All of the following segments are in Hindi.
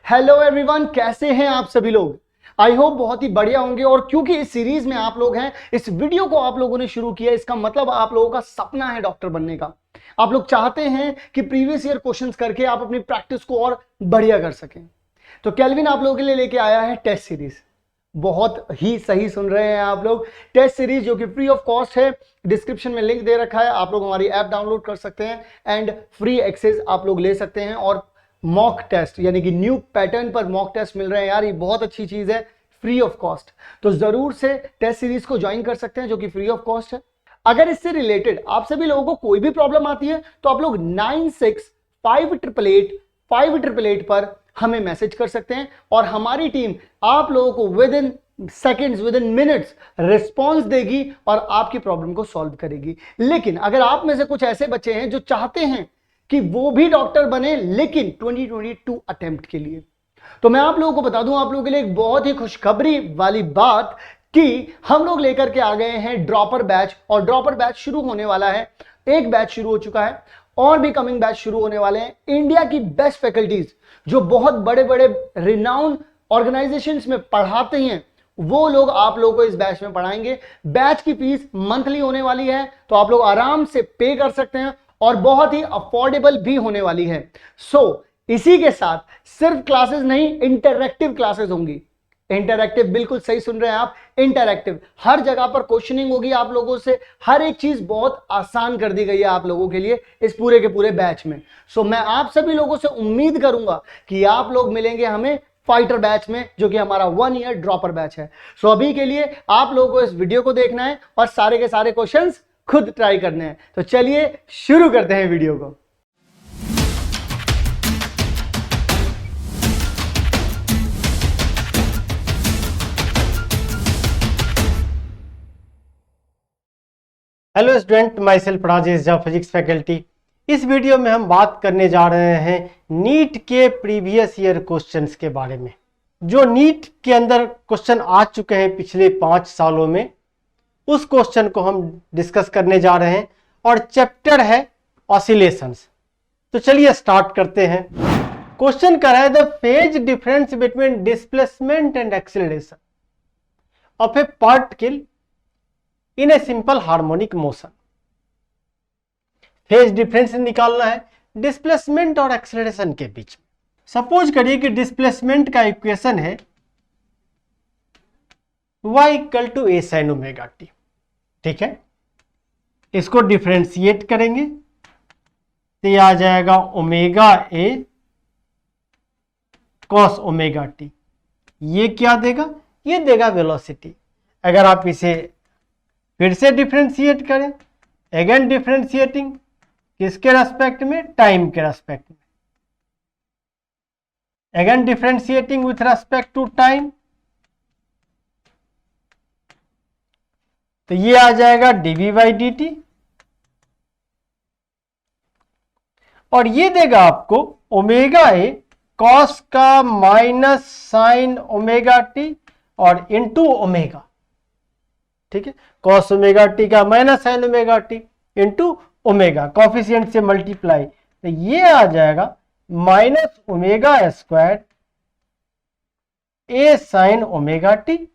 हेलो एवरीवन, कैसे हैं आप सभी लोग। आई होप बहुत ही बढ़िया होंगे। और क्योंकि इस सीरीज में आप लोग हैं, इस वीडियो को आप लोगों ने शुरू किया, इसका मतलब आप लोगों का सपना है डॉक्टर बनने का। आप लोग चाहते हैं कि प्रीवियस ईयर क्वेश्चंस करके आप अपनी प्रैक्टिस को और बढ़िया कर सकें। तो केल्विन आप लोगों के लिए लेके आया है टेस्ट सीरीज। बहुत ही सही सुन रहे हैं आप लोग। टेस्ट सीरीज जो कि फ्री ऑफ कॉस्ट है, डिस्क्रिप्शन में लिंक दे रखा है, आप लोग हमारी ऐप डाउनलोड कर सकते हैं एंड फ्री एक्सेस आप लोग ले सकते हैं। और मॉक टेस्ट यानी कि न्यू पैटर्न पर मॉक टेस्ट मिल रहे हैं यार, ये बहुत अच्छी चीज है, फ्री ऑफ कॉस्ट। तो जरूर से टेस्ट सीरीज को ज्वाइन कर सकते हैं जो कि फ्री ऑफ कॉस्ट है। अगर इससे रिलेटेड आप सभी लोगों को कोई भी प्रॉब्लम आती है तो आप लोग 9658885888 पर हमें मैसेज कर सकते हैं और हमारी टीम आप लोगों को with in seconds, with in minutes response देगी और आपकी प्रॉब्लम को सॉल्व करेगी। लेकिन अगर आप में से कुछ ऐसे बच्चे हैं जो चाहते हैं कि वो भी डॉक्टर बने लेकिन 2022 अटेम्प्ट के लिए, तो मैं आप लोगों को बता दूं, आप लोगों के लिए एक बहुत ही खुशखबरी वाली बात कि हम लोग लेकर के आ गए हैं ड्रॉपर बैच। और ड्रॉपर बैच शुरू होने वाला है, एक बैच शुरू हो चुका है और भी कमिंग बैच शुरू होने वाले हैं। इंडिया की बेस्ट फैकल्टीज जो बहुत बड़े बड़े रिनाउंड ऑर्गेनाइजेशंस में पढ़ाते हैं, वो लोग आप लोगों को इस बैच में पढ़ाएंगे। बैच की फीस मंथली होने वाली है, तो आप लोग आराम से पे कर सकते हैं और बहुत ही अफोर्डेबल भी होने वाली है। इसी के साथ सिर्फ क्लासेस नहीं, इंटरैक्टिव क्लासेस होंगी। इंटरैक्टिव, बिल्कुल सही सुन रहे हैं आप, इंटरैक्टिव। हर जगह पर क्वेश्चनिंग होगी आप लोगों से, हर एक चीज बहुत आसान कर दी गई है आप लोगों के लिए इस पूरे के पूरे बैच में। मैं आप सभी लोगों से उम्मीद करूंगा कि आप लोग मिलेंगे हमें फाइटर बैच में, जो कि हमारा 1 ईयर ड्रॉपर बैच है। अभी के लिए आप लोगों को इस वीडियो को देखना है और सारे के सारे क्वेश्चंस खुद ट्राई करने हैं। तो चलिए शुरू करते हैं वीडियो को। Hello student, my self Rajesh Jha, physics faculty. इस वीडियो में हम बात करने जा रहे हैं नीट के प्रीवियस ईयर क्वेश्चंस के बारे में। जो नीट के अंदर क्वेश्चन आ चुके हैं पिछले 5 सालों में, उस क्वेश्चन को हम डिस्कस करने जा रहे हैं और चैप्टर है ऑसिलेशंस। तो चलिए स्टार्ट करते हैं। क्वेश्चन कर रहा है the phase difference between displacement and acceleration of a particle in a simple harmonic motion. Phase difference निकालना है डिस्प्लेसमेंट और एक्सेलरेशन के बीच में। सपोज करिए कि डिस्प्लेसमेंट का इक्वेशन है y equal to a sin omega t। ठीक है, इसको डिफरेंशिएट करेंगे तो ये आ जाएगा omega a cos omega t। ये क्या देगा? ये देगा वेलोसिटी। अगर आप इसे फिर से डिफरेंशिएट करें, अगेन डिफरेंशिएटिंग किसके रेस्पेक्ट में? टाइम के रेस्पेक्ट में। Again differentiating with respect to time, तो ये आ जाएगा dv बाई dt। और ये देगा आपको ओमेगा ए कॉस का माइनस साइन ओमेगा टी और इनटू ओमेगा। ठीक है, कॉस ओमेगा टी का minus sign omega T into omega, coefficient से मल्टीप्लाई, तो ये आ जाएगा माइनस ओमेगा स्क्वायर ए साइन ओमेगा टी।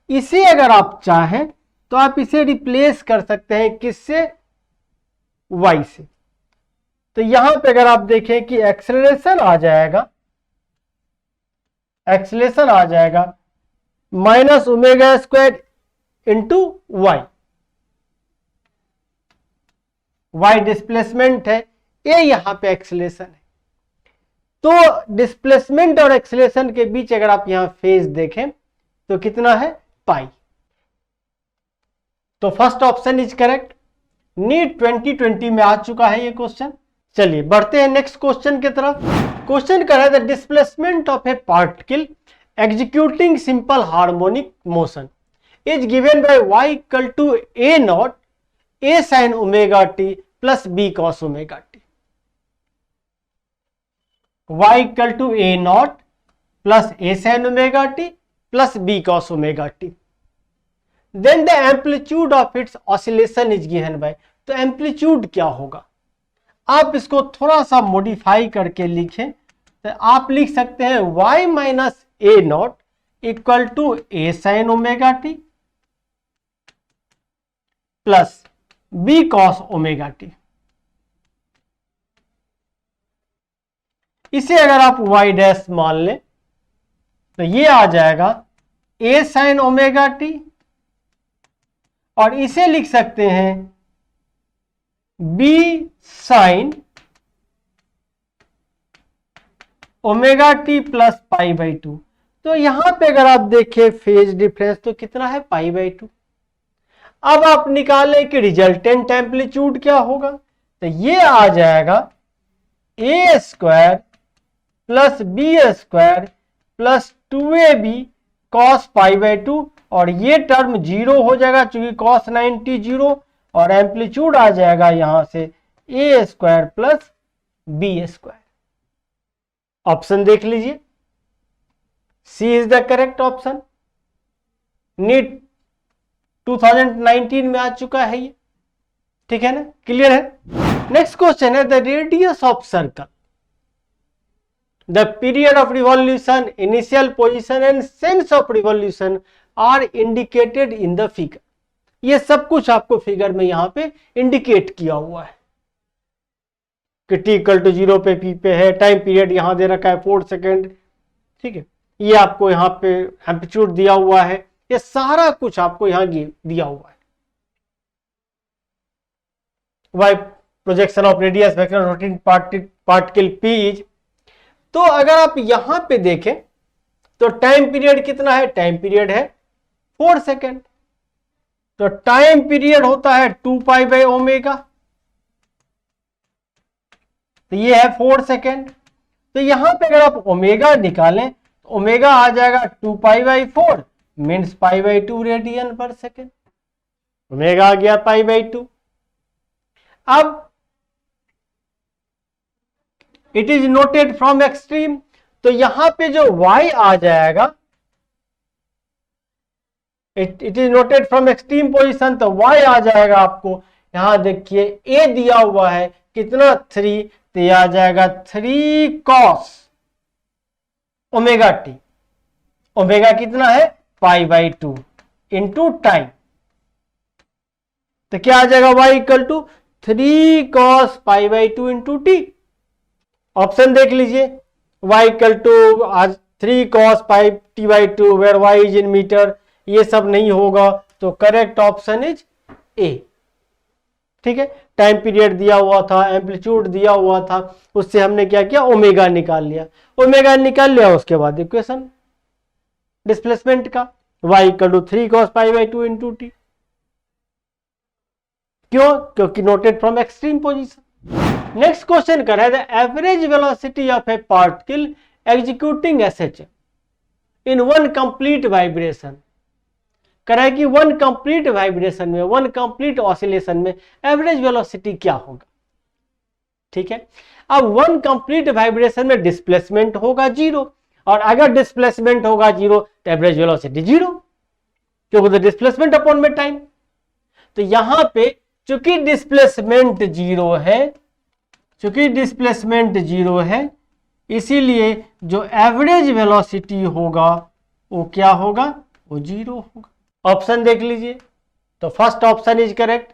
इसे अगर आप चाहें तो आप इसे रिप्लेस कर सकते हैं किससे? y से। तो यहां पे अगर आप देखें कि एक्सेलरेशन आ जाएगा minus omega square into Y. Y displacement है, ए यहां पे एक्सेलरेशन है। तो डिस्प्लेसमेंट और एक्सेलरेशन के बीच अगर आप यहां फेज देखें तो कितना है? पाई। तो first option is correct. NEET 2020 में आ चुका है ये क्वेश्चन। चलिए बढ़ते हैं नेक्स्ट क्वेश्चन की तरफ। क्वेश्चन कर रहा है the displacement of a particle executing simple harmonic motion is given by y equal to a naught a sin omega t plus b cos omega t। y equal to a naught plus a sin omega t plus b cos omega t। Then the amplitude of its oscillation is given by, तो एम्पलीट्यूड क्या होगा? आप इसको थोड़ा सा मॉडिफाई करके लिखें तो आप लिख सकते हैं y minus A not equal to A sine omega T plus B cos omega T. इसे अगर आप y डैश मान लें तो ये आ जाएगा a साइन ओमेगा टी, और इसे लिख सकते हैं b sign omega T plus pi by to. तो यहां पे अगर आप देखें फेज डिफरेंस तो कितना है, पाई बाई टू। अब आप निकालें कि रिजल्टेंट एम्पलीट्यूड क्या होगा, तो ये आ जाएगा A square plus B square plus 2ab cos pi by two, और ये टर्म जीरो हो जाएगा चूंकि कॉस 90 जीरो, और एम्पलीट्यूड आ जाएगा यहां से A square plus B square. Option देख लीजिए, C is the correct option. NEET 2019 में आ चुका है ये, ठीक है ना, क्लियर है। नेक्स्ट क्वेश्चन है the radius of circle, the period of revolution, initial position and sense of revolution are indicated in the figure. ये सब कुछ आपको फिगर में यहां पे इंडिकेट किया हुआ है कि t इक्वल टू 0 पे p पे है, टाइम पीरियड यहां दे रखा है 4 सेकेंड, ठीक है, ये आपको यहां पे एम्पलीट्यूड दिया हुआ है, ये सारा कुछ आपको यहां दिया हुआ है। Y projection of radius vector rotating particle p is, तो अगर आप यहां पे देखें तो टाइम पीरियड कितना है, टाइम पीरियड है 4 सेकेंड, तो टाइम पीरियड होता है 2 पाई बाई ओमेगा, तो ये है 4 सेकेंड। तो यहां पे अगर आप ओमेगा निकालें तो ओमेगा आ जाएगा 2 pi by 4 means pi by 2 radian पर सेकेंड, ओमेगा आ गया पाई बाई 2। अब it is noted from extreme, तो यहां पे जो y आ जाएगा, it is noted from extreme position, तो y आ जाएगा आपको यहां देखिए a दिया हुआ है कितना 3, तो यह आ जाएगा 3 कॉस ओमेगा टी, ओमेगा कितना है पाई बाई 2 इंटू टाइम, तो क्या आ जाएगा y equal to 3 cos pi by 2 into T. Option देख लीजिए, y इक्वल टू आज 3 cos pi T by 2 where y is in metre, ये सब नहीं होगा, तो करेक्ट ऑप्शन इज ए, ठीक है। टाइम पीरियड दिया हुआ था, एम्पलीट्यूड दिया हुआ था, उससे हमने क्या किया, ओमेगा निकाल लिया, ओमेगा निकाल लिया, उसके बाद इक्वेशन डिस्प्लेसमेंट का y equal to 3 cos pi by 2 into T. क्यों, क्योंकि noted from extreme position. Next question कर रहा है the average velocity of a particle executing SH in one complete vibration, कह रहा है कि वन कंप्लीट वाइब्रेशन में, वन कंप्लीट ऑसिलेशन में एवरेज वेलोसिटी क्या होगा, ठीक है। अब वन कंप्लीट वाइब्रेशन में डिस्प्लेसमेंट होगा 0, और अगर डिस्प्लेसमेंट होगा 0 तो एवरेज वेलोसिटी 0, क्योंकि डिस्प्लेसमेंट अपॉन में टाइम। तो यहां पे चूंकि डिस्प्लेसमेंट 0 है, चूंकि डिस्प्लेसमेंट 0 है, इसीलिए जो एवरेज वेलोसिटी होगा वो क्या होगा, वो 0 होगा। ऑप्शन देख लीजिए, तो फर्स्ट ऑप्शन इज करेक्ट,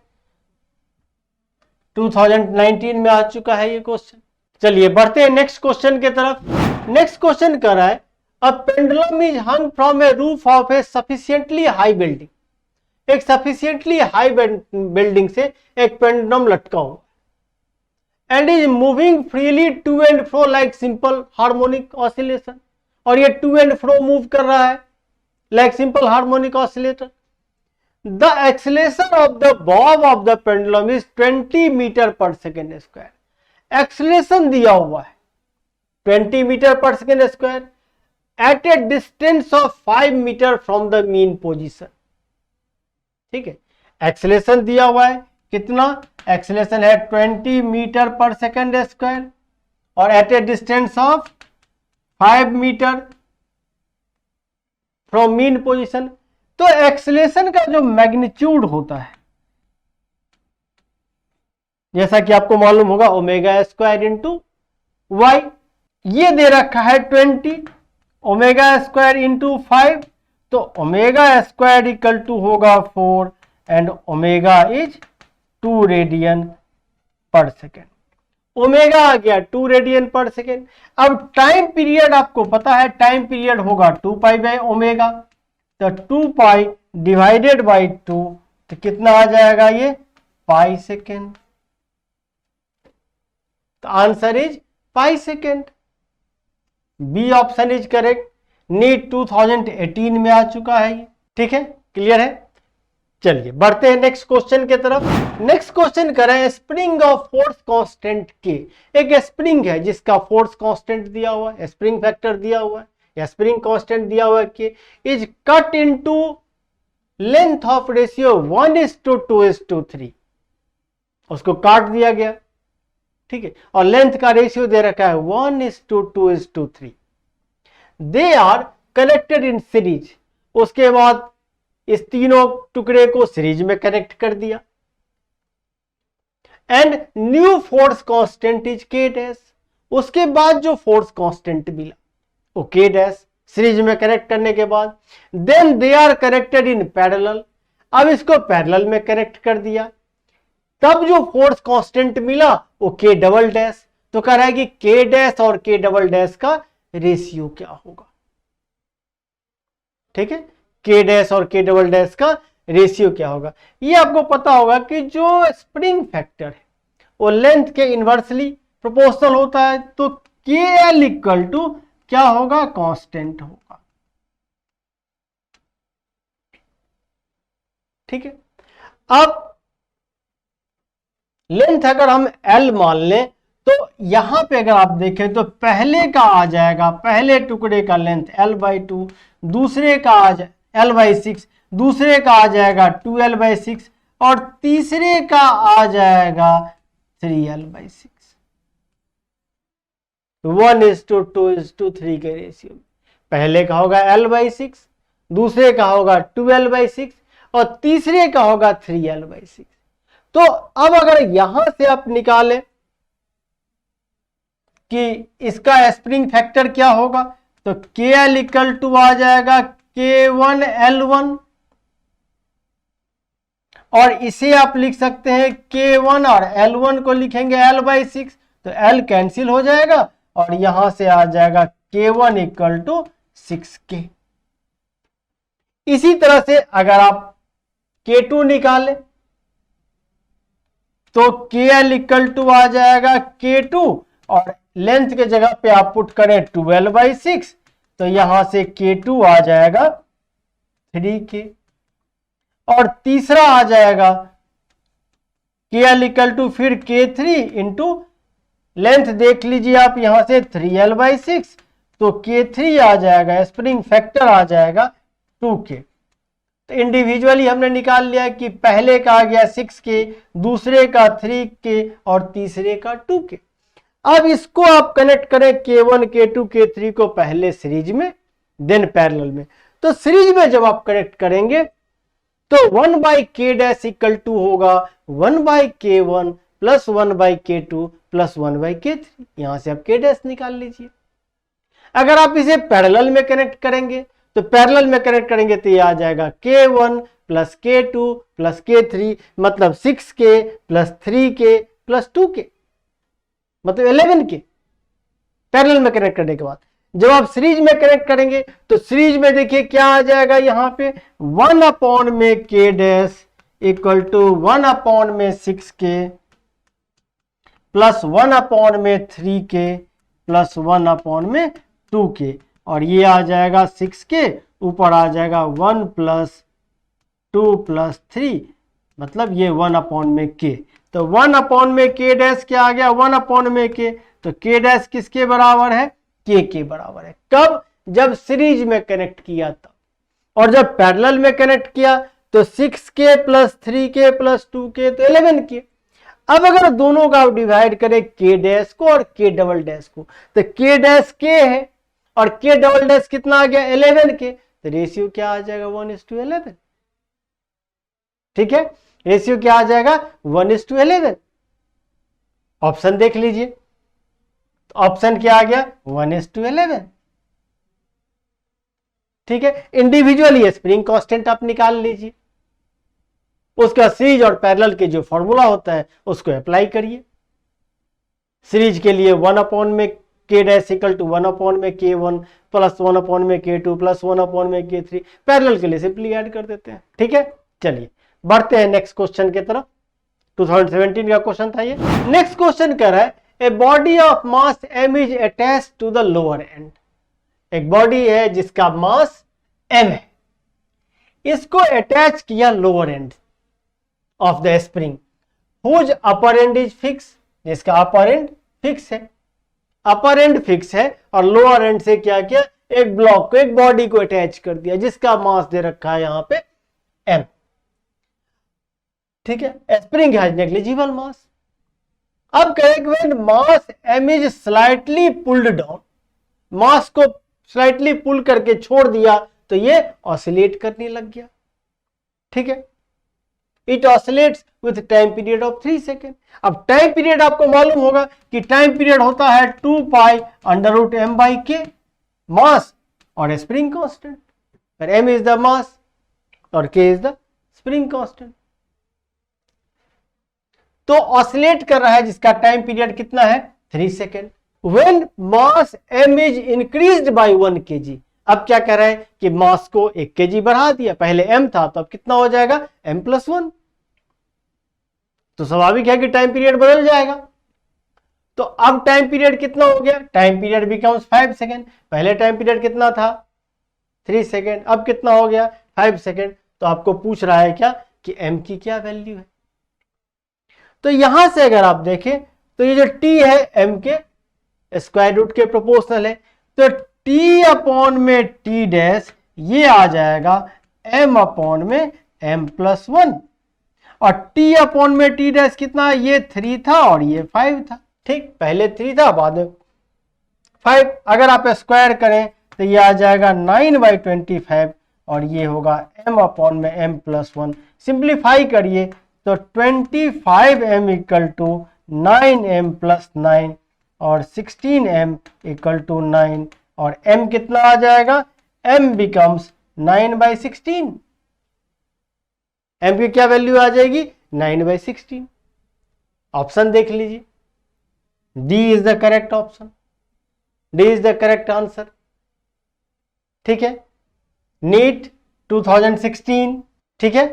2019 में आ चुका है ये क्वेश्चन। चलिए बढ़ते हैं नेक्स्ट क्वेश्चन के तरफ। नेक्स्ट क्वेश्चन कर रहा है a pendulum is hung from a roof of a sufficiently high building, एक सफिशिएंटली हाई बिल्डिंग से एक पेंडुलम लटका हुआ and is moving freely to and fro like simple harmonic oscillation, और ये टू एंड फ्रो मूव कर रहा है like simple harmonic oscillator. The acceleration of the bob of the pendulum is 20 meter per second square. Acceleration दिया हुआ है 20 meter per second square at a distance of 5 meter from the mean position. ठीक है, acceleration दिया हुआ है कितना, acceleration है 20 meter per second square और at a distance of 5 meter from mean position. तो एक्सेलेरेशन का जो मैग्नीट्यूड होता है, जैसा कि आपको मालूम होगा ओमेगा स्क्वायर इंटू वाई, ये दे रखा है 20 ओमेगा स्क्वायर इंटू 5, तो ओमेगा स्क्वायर इक्वल टू होगा 4 एंड ओमेगा इज 2 रेडियन पर सेकेंड। ओमेगा आ गया 2 रेडियन पर सेकेंड। अब टाइम पीरियड आपको पता है, टाइम पीरियड होगा 2 पाई बाय ओमेगा, तो 2 पाई डिवाइडेड बाय 2, तो कितना आ जाएगा ये पाई सेकेंड। तो answer is pi second. B option is correct. NEET 2018 में आ चुका है ये, ठीक है, क्लियर है। चलिए बढ़ते हैं नेक्स्ट क्वेश्चन की तरफ। नेक्स्ट क्वेश्चन करें स्प्रिंग ऑफ फोर्स कांस्टेंट के। एक स्प्रिंग है जिसका फोर्स कांस्टेंट दिया हुआ है, स्प्रिंग फैक्टर दिया हुआ है या स्प्रिंग कांस्टेंट दिया हुआ है कि is cut into length of ratio 1:2:3। उसको काट दिया गया, ठीक है, और लेंथ का रेशियो दे रखा है 1:2:3। They are connected in series. उसके बाद इस तीनों टुकड़े को सीरीज में कनेक्ट कर दिया and new force constant is के डैश। उसके बाद जो फोर्स कांस्टेंट मिला वो के डैश, सीरीज में कनेक्ट करने के बाद। Then they are connected in parallel. अब इसको पैरेलल में कनेक्ट कर दिया, तब जो फोर्स कांस्टेंट मिला वो के डबल डैश। तो कह रहा है कि के डैश और के डबल डैश का रेशियो क्या होगा, ठीक है, के डैश और के डबल डैश का रेशियो क्या होगा। ये आपको पता होगा कि जो स्प्रिंग फैक्टर है वो लेंथ के इनवर्सली प्रोपोर्शनल होता है, तो के एल इक्वल टू क्या होगा, कांस्टेंट होगा, ठीक है। अब लेंथ अगर हम एल मान लें तो यहां पे अगर आप देखें तो पहले का आ जाएगा, पहले टुकड़े का लेंथ l/2, दूसरे का आ जाए l/6, दूसरे का आ जाएगा 2l/6 और तीसरे का आ जाएगा 3l/6। 1:2:3 के रेशियो। पहले का होगा l/6, दूसरे का होगा 2l/6 और तीसरे का होगा 3l/6। तो अब अगर यहां से आप निकालें कि इसका स्प्रिंग फैक्टर क्या होगा, तो के एल इक्वल टू आ जाएगा K1L1 और इसे आप लिख सकते हैं K1 और L1 को लिखेंगे L/6, तो L कैंसिल हो जाएगा और यहां से आ जाएगा K1 इक्वल टू 6K। इसी तरह से अगर आप K2 निकालें तो KL इक्वल टू आ जाएगा K2 और लेंथ के जगह पे आप पुट करें 12/6, तो यहां से K2 आ जाएगा 3K और तीसरा आ जाएगा KL इक्वल टू फिर K3 इंटू लेंथ देख लीजिए आप यहां से 3l/6, तो K3 आ जाएगा, स्प्रिंग फैक्टर आ जाएगा 2K। तो इंडिविजुअली हमने निकाल लिया कि पहले का आ गया 6K, दूसरे का 3K और तीसरे का 2K। अब इसको आप कनेक्ट करें K1, K2, K3 को पहले सीरीज में देन पैरेलल में। तो सीरीज में जब आप कनेक्ट करेंगे तो 1/K डैश इक्वल टू होगा 1/K1 plus 1/K2 plus 1/K3। यहां से आप K डैश निकाल लीजिए। अगर आप इसे पैरेलल में कनेक्ट करेंगे तो पैरेलल में कनेक्ट करेंगे तो ये आ जाएगा K1 plus K2 plus K3 मतलब 6K plus 3K plus 2K मतलब 11K पैरेलल में कनेक्ट करने के बाद। जब आप सीरीज में कनेक्ट करेंगे तो सीरीज में देखिए क्या आ जाएगा, यहां पे 1/में K डैश इक्वल टू 1/में 6K प्लस 1/में 3K प्लस 1/में 2K और ये आ जाएगा 6K, ऊपर आ जाएगा 1 प्लस 2 प्लस 3 मतलब ये 1/में K। तो 1/में K डैश क्या आ गया, 1/में K, तो K डैश किसके बराबर है, K के बराबर है। कब, जब सीरीज में कनेक्ट किया तब, और जब पैरेलल में कनेक्ट किया तो 6K plus 3K plus 2K तो 11K। अब अगर दोनों का डिवाइड करें K डैश को और K डबल डैश को, तो K डैश K है और K डबल डैश कितना आ गया 11K, तो रेशियो क्या आ जाएगा 1:11। ठीक है, रेशियो क्या आ जाएगा 1:11। ऑप्शन देख लीजिए, तो ऑप्शन क्या आ गया 1:11। ठीक है, इंडिविजुअली स्प्रिंग कांस्टेंट आप निकाल लीजिए, उसका सीरीज और पैरेलल के जो फॉर्मूला होता है उसको अप्लाई करिए। सीरीज के लिए 1 में k डैश इक्वल टू 1 में k1 प्लस 1 में k2 प्लस 1 में k3, पैरेलल के लिए सिंपली ऐड कर देते हैं। ठीक है, चलिए बढ़ते हैं नेक्स्ट क्वेश्चन की तरफ। 2017 का क्वेश्चन था ये। नेक्स्ट क्वेश्चन कह रहा है a body of mass m is attached to the lower end. एक बॉडी है जिसका मास m है, इसको अटैच किया lower end of the spring whose upper end is fix, जिसका अपर एंड फिक्स है। अपर एंड फिक्स है और लोअर एंड से क्या किया, एक ब्लॉक को, एक बॉडी को अटैच कर दिया जिसका मास दे रखा है यहां पे m। ठीक है, स्प्रिंग हैज नेग्लिजिबल मास। अब करें when mass m is slightly pulled down, mass को स्लाइटली पुल करके छोड़ दिया तो ये ऑसिलेट करने लग गया। ठीक है, it oscillates with time period of 3 second. अब टाइम पीरियड आपको मालूम होगा कि टाइम पीरियड होता है 2π√m/k, मास और spring constant, m is the mass और k is the spring constant. तो ऑसिलेट कर रहा है जिसका टाइम पीरियड कितना है 3 second. When mass m is increased by 1 kg, अब क्या कर रहा है कि मास को 1 kg बढ़ा दिया, पहले m था तो अब कितना हो जाएगा m+1, तो स्वाभाविक है कि टाइम पीरियड बदल जाएगा। तो अब टाइम पीरियड कितना हो गया, टाइम पीरियड बिकम्स 5 सेकेंड। पहले टाइम पीरियड कितना था 3 सेकेंड, अब कितना हो गया 5 सेकेंड। तो आपको पूछ रहा है क्या कि m की क्या वैल्यू है। तो यहां से अगर आप देखें तो ये जो t है m के स्क्वायर रूट के प्रोपोर्शनल है, तो t t डैश ये आ जाएगा m में m+1 और t डैश कितना, ये 3 था और ये 5 था। ठीक, पहले 3 था बाद में 5। अगर आप स्क्वायर करें तो ये आ जाएगा 9/25 और ये होगा m में m+1। सिंप्लीफाई करिए तो 25m इक्वल टू 9m+9 और 16m इक्वल टू 9 और m कितना आ जाएगा, m बिकम्स 9/16। m की क्या वैल्यू आ जाएगी 9/16। ऑप्शन देख लीजिए, D is the correct option, D is the correct answer. ठीक है, नीट 2016। ठीक है,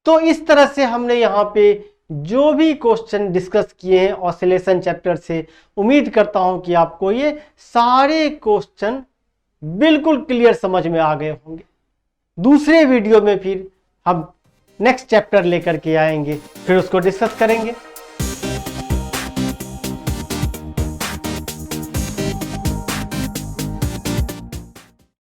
तो इस तरह से हमने यहाँ पे जो भी क्वेश्चन डिस्कस किए हैं ऑसिलेशन चैप्टर से, उम्मीद करता हूं कि आपको ये सारे क्वेश्चन बिल्कुल क्लियर समझ में आ गए होंगे। दूसरे वीडियो में फिर हम नेक्स्ट चैप्टर लेकर के आएंगे, फिर उसको डिस्कस करेंगे।